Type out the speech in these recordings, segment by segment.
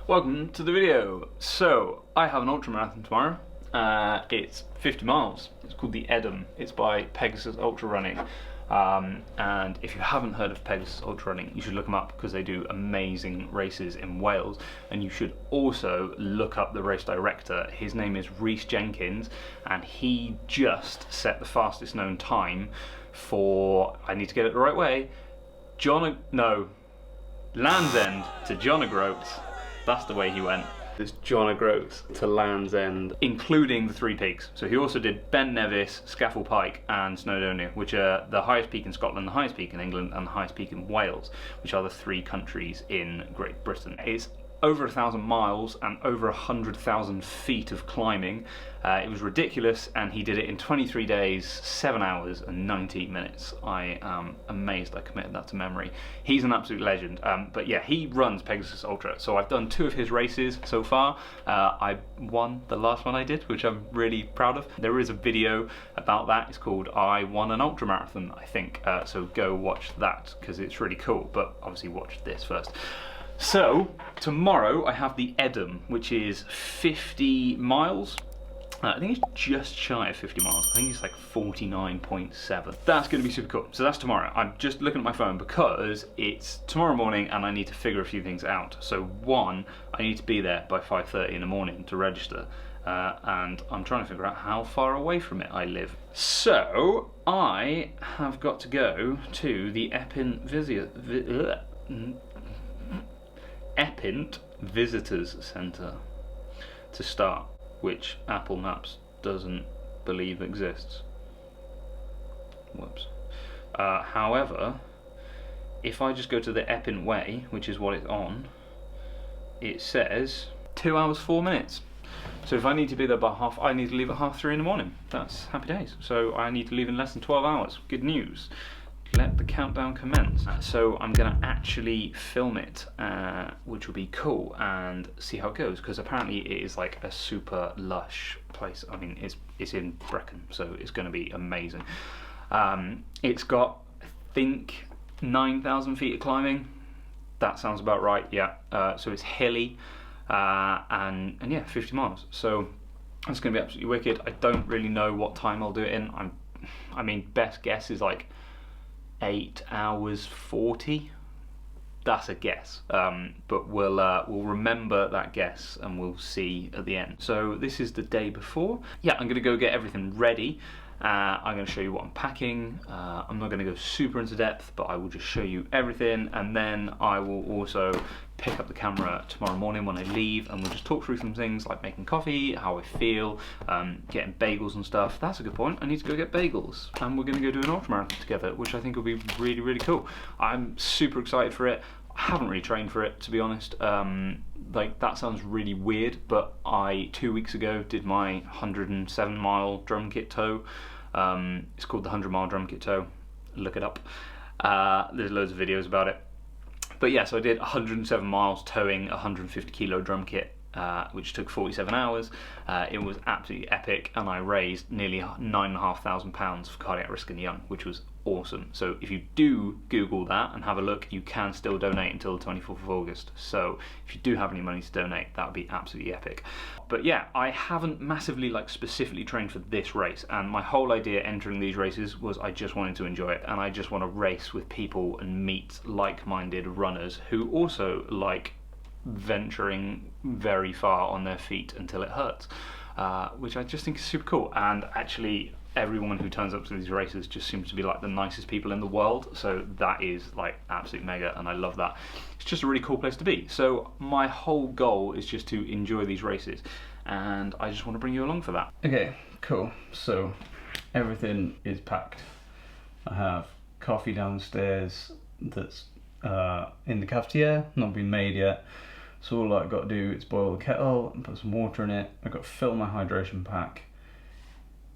Welcome to the video. So, I have an ultramarathon tomorrow. It's 50 miles. It's called the EDDUM. It's by Pegasus Ultra Running. And if you haven't heard of Pegasus Ultra Running, you should look them up because they do amazing races in Wales. And you should also look up the race director. His name is Rhys Jenkins, and he just set the fastest known time for, I need to get it the right way, Land's End to John O'Groats. That's the way he went. There's John O'Groats to Land's End, including the three peaks. So he also did Ben Nevis, Scafell Pike and Snowdonia, which are the highest peak in Scotland, the highest peak in England and the highest peak in Wales, which are the three countries in Great Britain. It's over 1,000 miles and over 100,000 feet of climbing. It was ridiculous, and he did it in 23 days, 7 hours and 90 minutes. I am amazed I committed that to memory. He's an absolute legend. But yeah, he runs Pegasus Ultra. So I've done 2 of his races so far. I won the last one I did, which I'm really proud of. There is a video about that. It's called I Won an Ultramarathon, I think. So go watch that because it's really cool. But obviously watch this first. So, tomorrow I have the EDDUM, which is 50 miles. I think it's just shy of 50 miles. I think it's like 49.7. That's going to be super cool. So that's tomorrow. I'm just looking at my phone because it's tomorrow morning and I need to figure a few things out. So one, I need to be there by 5:30 in the morning to register. And I'm trying to figure out how far away from it I live. So, I have got to go to the Epynt Visitors Centre to start, which Apple Maps doesn't believe exists. Whoops. However, if I just go to the Epynt Way, which is what it's on, it says 2 hours 4 minutes. So if I need to be there by I need to leave at 3:30 in the morning. That's happy days. So I need to leave in less than 12 hours. Good news. Let the countdown commence. So I'm gonna actually film it, which will be cool, and see how it goes, because apparently it is like a super lush place. I mean, it's in Brecon, so it's gonna be amazing. It's got, I think, 9,000 feet of climbing. That sounds about right, yeah. So it's hilly, and yeah, 50 miles. So it's gonna be absolutely wicked. I don't really know what time I'll do it in. I mean, best guess is like 8 hours 40. That's a guess, but we'll remember that guess and we'll see at the end. So this is the day before. Yeah, I'm gonna go get everything ready. I'm going to show you what I'm packing. I'm not going to go super into depth, but I will just show you everything, and then I will also pick up the camera tomorrow morning when I leave, and we'll just talk through some things like making coffee, how I feel, getting bagels and stuff. That's a good point. I need to go get bagels, and we're going to go do an ultramarathon together, which I think will be really, really cool. I'm super excited for it. I haven't really trained for it, to be honest. Like, that sounds really weird, but I 2 weeks ago did my 107-mile drum kit tow. It's called the 100-mile drum kit tow. Look it up. There's loads of videos about it. But yeah, so I did 107 miles towing a 150-kilo drum kit, which took 47 hours. It was absolutely epic, and I raised nearly £9,500 for Cardiac Risk in the Young, which was awesome. So if you do Google that and have a look, you can still donate until the 24th of August. So if you do have any money to donate, that would be absolutely epic. But yeah, I haven't massively specifically trained for this race, and my whole idea entering these races was I just wanted to enjoy it, and I just want to race with people and meet like-minded runners who also like venturing very far on their feet until it hurts, which I just think is super cool. And actually, everyone who turns up to these races just seems to be like the nicest people in the world, so that is like absolute mega, and I love that. It's just a really cool place to be. So my whole goal is just to enjoy these races, and I just want to bring you along for that. Okay, cool. So everything is packed. I have coffee downstairs that's in the cafetiere, not been made yet. So all I've got to do is boil the kettle and put some water in it. I've got to fill my hydration pack,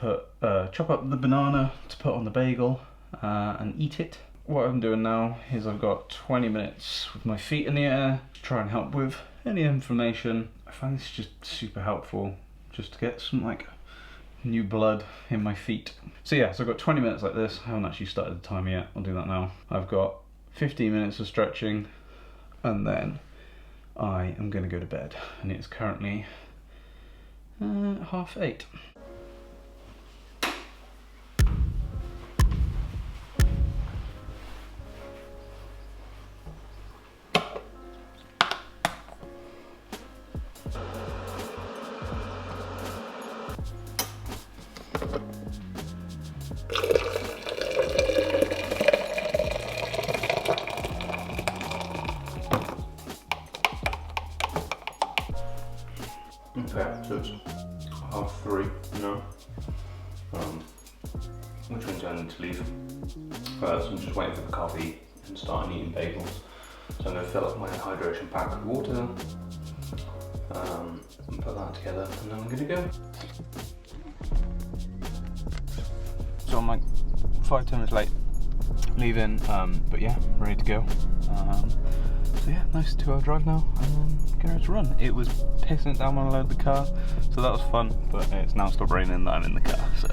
chop up the banana to put on the bagel, and eat it. What I'm doing now is I've got 20 minutes with my feet in the air to try and help with any inflammation. I find this just super helpful, just to get some new blood in my feet. So yeah, so I've got 20 minutes like this. I haven't actually started the timer yet. I'll do that now. I've got 15 minutes of stretching, and then I am going to go to bed, and it's currently 8:30. Okay, so it's 3:30 now, which means I need to leave. So I'm just waiting for the coffee and starting eating bagels. So I'm going to fill up my hydration pack with water, and put that together, and then I'm going to go. So I'm like 5-10 minutes late leaving, but yeah, ready to go. So yeah, nice 2-hour drive now, and then get ready to run. It was pissing it down when I loaded the car, so that was fun, but it's now still raining that I'm in the car, so.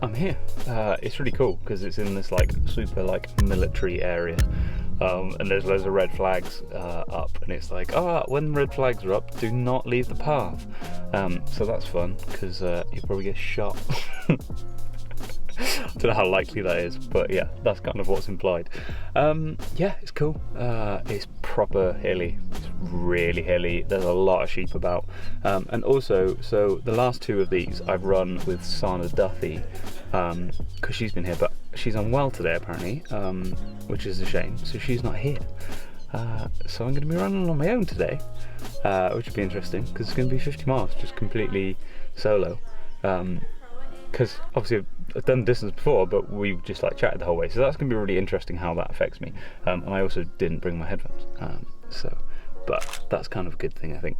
I'm here. It's really cool because it's in this like super like military area, and there's loads of red flags up, and it's like, oh, when red flags are up, do not leave the path. So that's fun because you'll probably get shot. I don't know how likely that is, but yeah, that's kind of what's implied. Yeah, it's cool. It's proper hilly. It's really hilly. There's a lot of sheep about, and also, so the last 2 of these I've run with Sana Duffy, because she's been here, but she's unwell today apparently, which is a shame. So she's not here. So I'm going to be running on my own today, which would be interesting because it's going to be 50 miles, just completely solo. Because obviously I've done distance before, but we just like chatted the whole way, so that's going to be really interesting how that affects me. And I also didn't bring my headphones, but that's kind of a good thing, I think.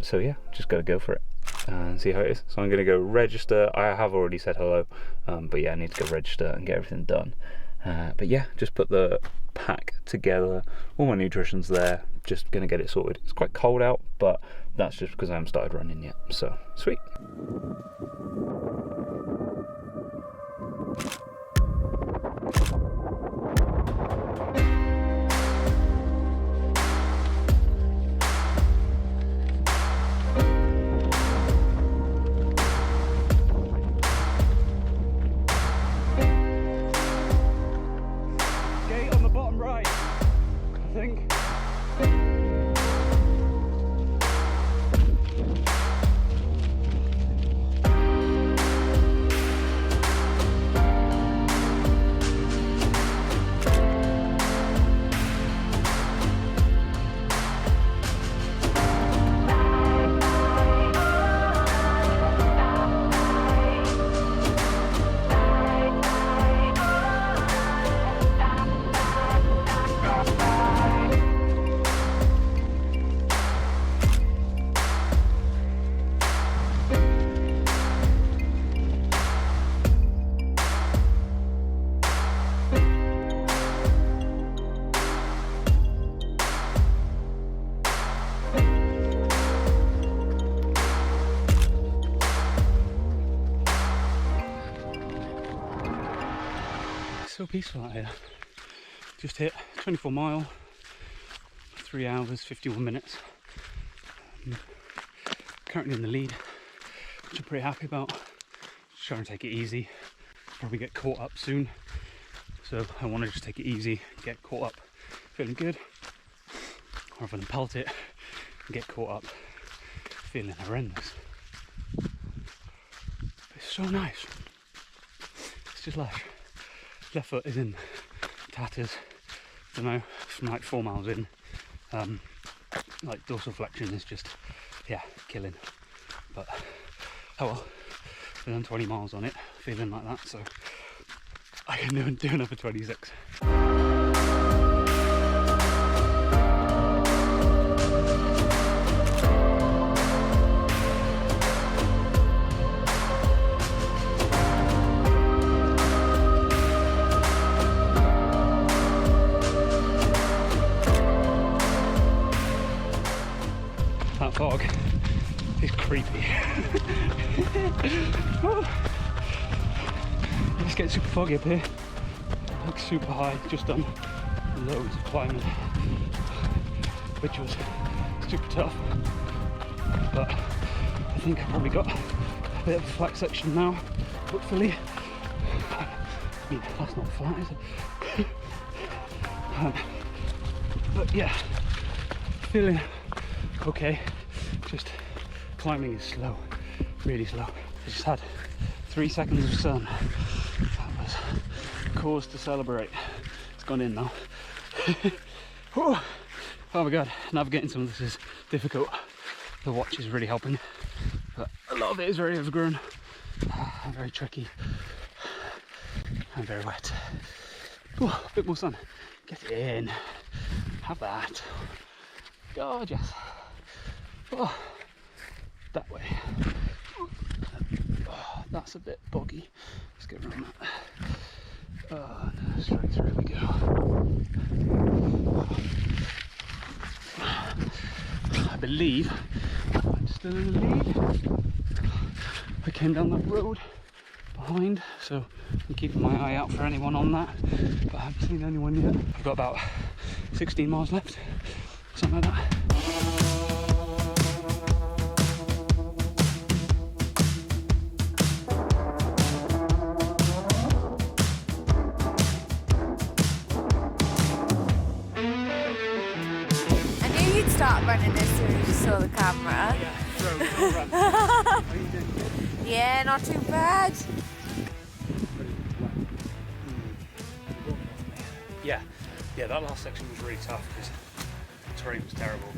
So yeah, just got to go for it and see how it is. So I'm going to go register. I have already said hello, but yeah, I need to go register and get everything done. But yeah, just put the pack together, all my nutrition's there, just going to get it sorted. It's quite cold out, but that's just because I haven't started running yet, so sweet. Gate on the bottom right, I think. So peaceful out here. Just hit 24 mile, 3 hours, 51 minutes. Currently in the lead, which I'm pretty happy about. Just trying to take it easy. Probably get caught up soon. So I want to just take it easy, get caught up, feeling good. Rather than pelt it and get caught up, feeling horrendous. It's so nice. It's just lush. Left foot is in tatters, don't know, from like 4 miles in. Like dorsal flexion is just, yeah, killing. But oh well, I've done 20 miles on it, feeling like that, so I can do another 26. It's getting super foggy up here. Like super high, just done loads of climbing, which was super tough. But I think I've probably got a bit of a flat section now, hopefully. I mean, that's not flat, is it? But yeah, feeling okay. Just climbing is slow, really slow. I just had 3 seconds of sun. That was cause to celebrate. It's gone in now. Oh my god, navigating some of this is difficult. The watch is really helping, but a lot of it is very overgrown and very tricky and very wet. Oh, a bit more sun. Get in. Have that. Gorgeous. Oh, that way. Oh, that's a bit boggy. Let's get around that. Oh, no, straight through we go. I believe I'm still in the lead. I came down that road behind, so I'm keeping my eye out for anyone on that, but I haven't seen anyone yet. I've got about 16 miles left, something like that. Start running as soon as you saw the camera. Yeah, not too bad. Yeah, that last section was really tough because the terrain was terrible.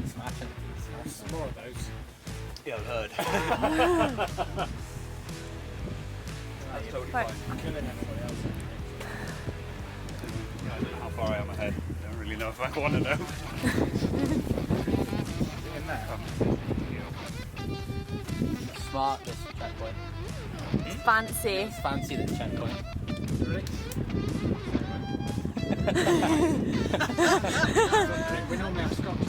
Smashing. Some more of those. Yeah, I've heard. That's totally fine. Killing everybody else. I don't know how far I am ahead. I don't really know if I want to know. In there. Smart, this checkpoint. It's fancy. It's fancy, this checkpoint. We normally have scotch.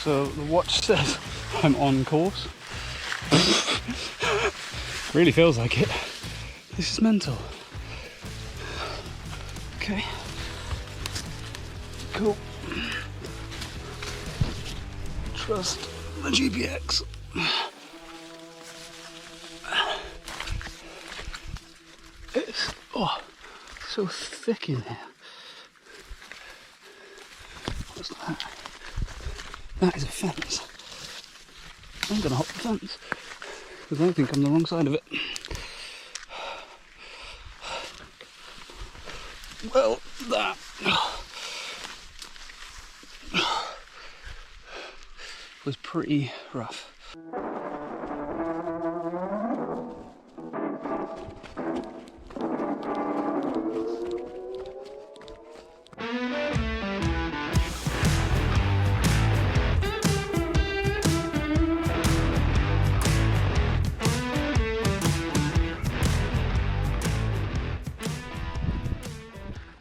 So the watch says I'm on course. Really feels like it. This is mental. Okay. Cool. Trust the GPX. It's so thick in here. What's that? That is a fence. I'm gonna hop the fence because I think I'm the wrong side of it. Well, that was pretty rough.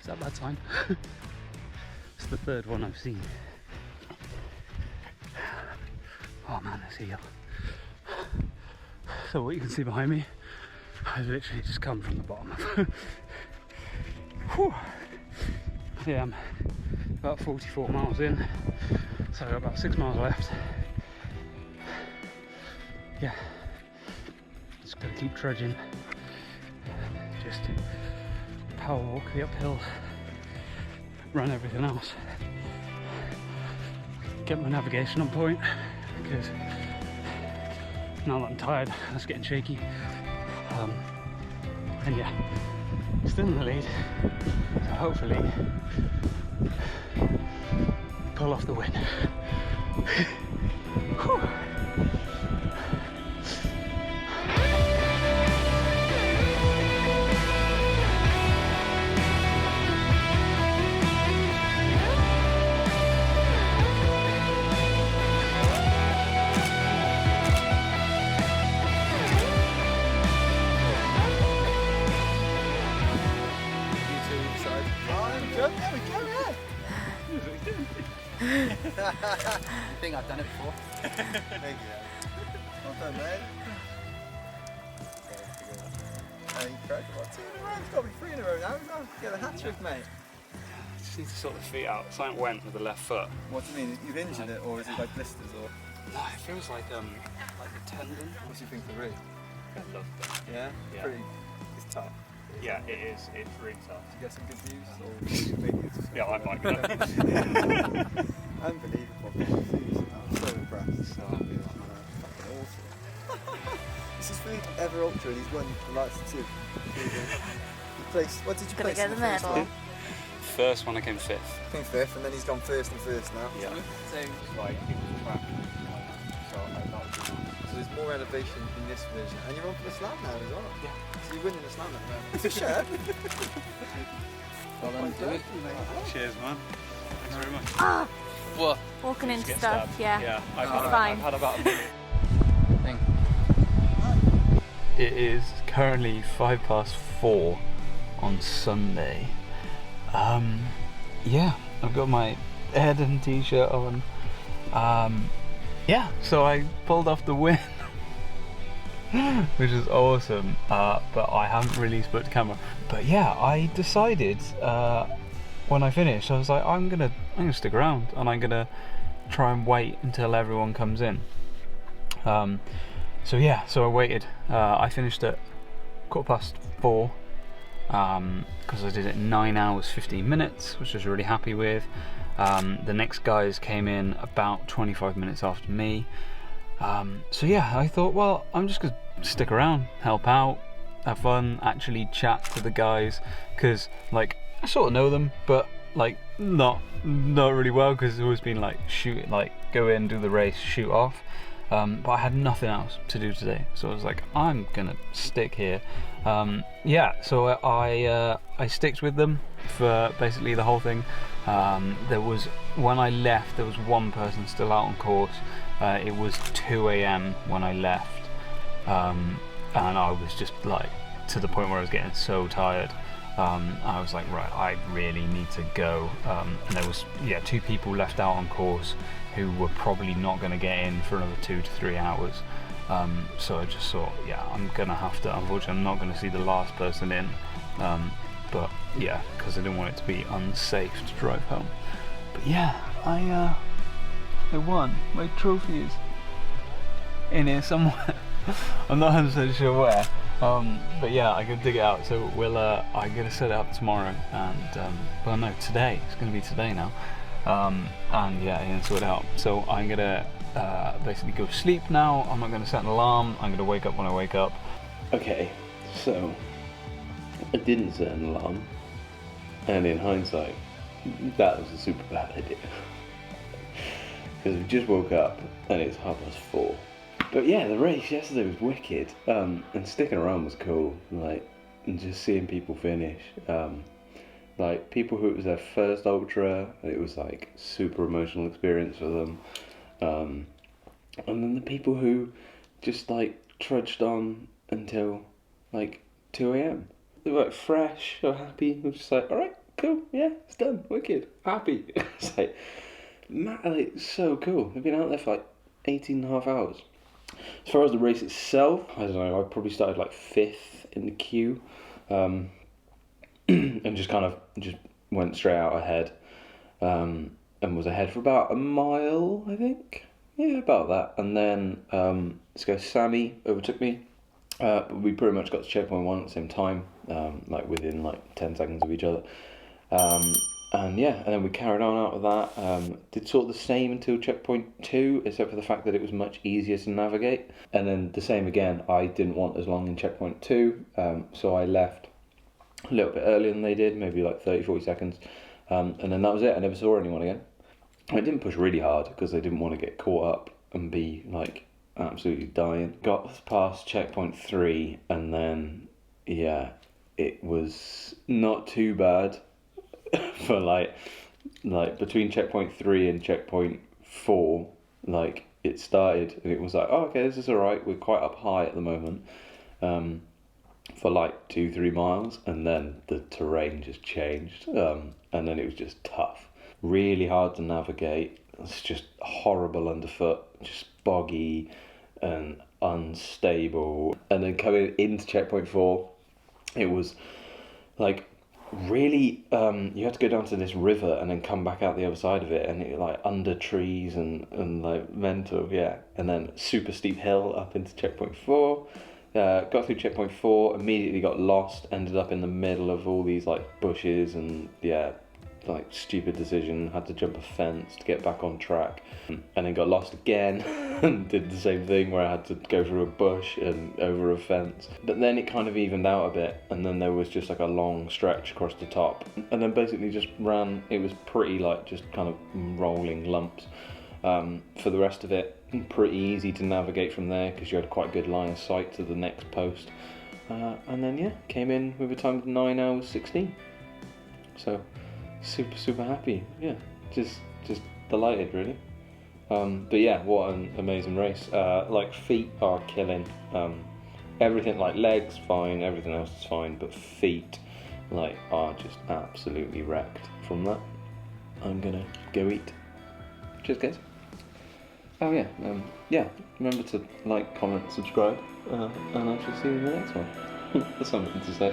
Is that bad sign? It's the third one I've seen. Oh man, this hill. So what you can see behind me, I've literally just come from the bottom of. Whew. Yeah, I'm about 44 miles in, so I've got about 6 miles left. Yeah, just gotta keep trudging. Just power walk the uphill, run everything else, get my navigation on point, because now that I'm tired, that's getting shaky. And yeah, still in the lead, so hopefully pull off the win. go, there we go, yeah. You think I've done it before? Thank you. Well done, mate. Incredible. 2 in a row. It's got to be 3 in a row now. We've got to get a hat trick, mate. I just need to sort the feet out. Something went with the left foot. What do you mean? You've injured it, or is it like blisters, or? No, it feels like the tendon. What do you think of the rig? I love that. Yeah? Yeah. Pretty. It's tough. Yeah, it is. It's really tough. Did you get some good views? Or maybe it's just Yeah, I might go. Unbelievable. I'm so impressed. So happy with that, man. Fucking awesome. This is for ever ultra, and he's won the last 2. He placed. What did you Gonna place? get in the first medal. one? First one I came 5th. Came 5th, and then he's gone first and first now. Yeah. So Like it was a track. So that was So there's more elevation in this version, and you're on for the slam now as well. Yeah. So you're winning the slam at the moment. It's a shirt. Well done, dude. Cheers, man. Thanks very much. Ah! What? Walking into Get stuff, stabbed. yeah. I've It's fine. had about a minute. It is currently 4:05 on Sunday. Yeah, I've got my EDDUM t-shirt on. Yeah, so I pulled off the win, which is awesome. But I haven't really spoke to camera. But yeah, I decided when I finished, I was like, I'm gonna stick around, and I'm gonna try and wait until everyone comes in. So yeah, so I waited. I finished at 4:15 because I did it in 9 hours 15 minutes, which I was really happy with. The next guys came in about 25 minutes after me. So yeah, I thought, well, I'm just gonna stick around, help out, have fun, actually chat to the guys, because like I sort of know them, but like not really well, because it's always been like shoot, like go in, do the race, shoot off. But I had nothing else to do today, so I was like, I'm gonna stick here. Yeah, so I sticked with them for basically the whole thing. There was, when I left, there was one person still out on course. It was 2 AM when I left, and I was just like to the point where I was getting so tired. I was like, right, I really need to go. And there was 2 people left out on course who were probably not going to get in for another 2 to 3 hours. So I just thought, yeah, I'm gonna have to. Unfortunately, I'm not going to see the last person in. But yeah, because I didn't want it to be unsafe to drive home. But yeah, I won. My trophy is in here somewhere. I'm not 100% sure where. But yeah, I can dig it out. So we'll. I'm gonna set it up tomorrow, and well, no, today. It's gonna be today now. And yeah, I'm gonna sort it out. So I'm gonna basically go to sleep now. I'm not gonna set an alarm. I'm gonna wake up when I wake up. Okay, so I didn't set an alarm, and in hindsight, that was a super bad idea. Because we just woke up and it's 4:30. But yeah, the race yesterday was wicked, and sticking around was cool. Like, and just seeing people finish. Like people who it was their first ultra, it was like super emotional experience for them. And then the people who just like trudged on until like 2 AM. They were like fresh, so happy. They were just like, all right, cool, yeah, it's done, wicked, happy. It's like, man, like, so cool. They've been out there for like 18 and a half hours. As far as the race itself, I don't know, I probably started like 5th in the queue. And just went straight out ahead, and was ahead for about a mile, I think. Yeah, about that. And then this guy Sammy overtook me, but we pretty much got to checkpoint 1 at the same time, like within like 10 seconds of each other. And yeah, and then we carried on out of that. Did sort of the same until checkpoint 2, except for the fact that it was much easier to navigate. And then the same again, I didn't want as long in checkpoint 2, so I left a little bit earlier than they did, maybe like 30-40 seconds, and then that was it. I never saw anyone again. I didn't push really hard because I didn't want to get caught up and be like absolutely dying. Got past checkpoint 3, and then yeah, it was not too bad for like between checkpoint 3 and checkpoint 4, like it started and it was like, oh, okay, this is alright, we're quite up high at the moment. for like 2-3 miles, and then the terrain just changed, and then it was just tough, really hard to navigate. It's just horrible underfoot, just boggy and unstable. And then coming into checkpoint 4, it was like really you had to go down to this river and then come back out the other side of it, and it like under trees and like mental, yeah. And then super steep hill up into checkpoint 4. Got through checkpoint 4, immediately got lost, ended up in the middle of all these like bushes, and yeah, like stupid decision, had to jump a fence to get back on track, and then got lost again and did the same thing where I had to go through a bush and over a fence. But then it kind of evened out a bit, and then there was just like a long stretch across the top, and then basically just ran. It was pretty like just kind of rolling lumps for the rest of it. Pretty easy to navigate from there because you had quite a good line of sight to the next post, and then yeah, came in with a time of 9 hours 16. So super happy, yeah, just delighted really. But yeah, what an amazing race. Like feet are killing, everything like legs fine, everything else is fine, but feet like are just absolutely wrecked from that. I'm gonna go eat. Cheers guys. Oh yeah, yeah, remember to like, comment, subscribe, and I shall see you in the next one. That's something to say.